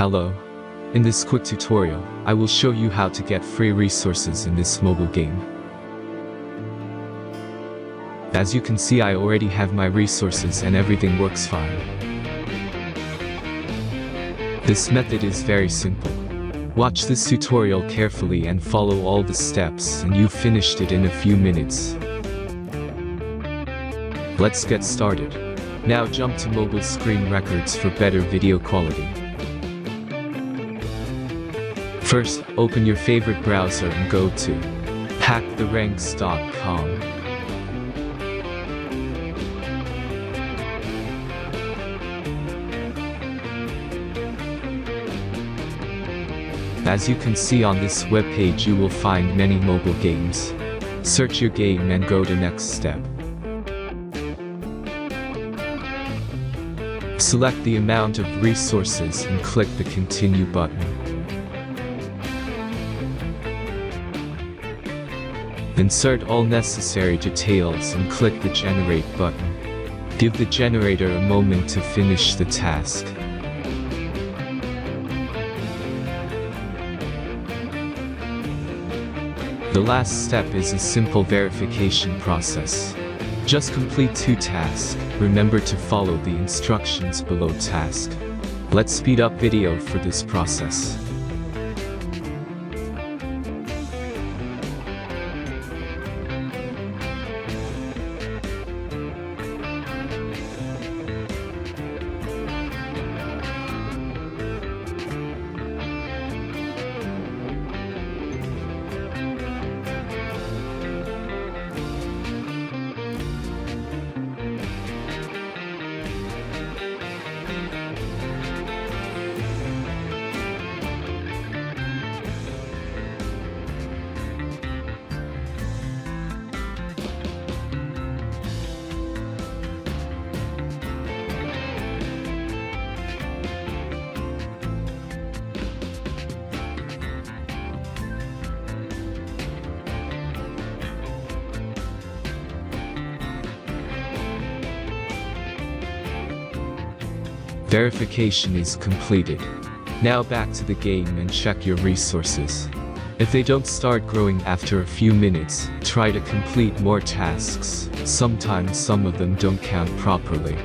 Hello. In this quick tutorial, I will show you how to get free resources in this mobile game. As you can see, I already have my resources and everything works fine. This method is very simple. Watch this tutorial carefully and follow all the steps and you've finished it in a few minutes. Let's get started. Now jump to mobile screen records for better video quality. First, open your favorite browser and go to hacktheranks.com. As you can see on this web page, you will find many mobile games. Search your game and go to next step. Select the amount of resources and click the continue button. Insert all necessary details and click the generate button. Give the generator a moment to finish the task. The last step is a simple verification process. Just complete 2 tasks. Remember to follow the instructions below task. Let's speed up video for this process. Verification is completed. Now back to the game and check your resources. If they don't start growing after a few minutes, try to complete more tasks. Sometimes some of them don't count properly.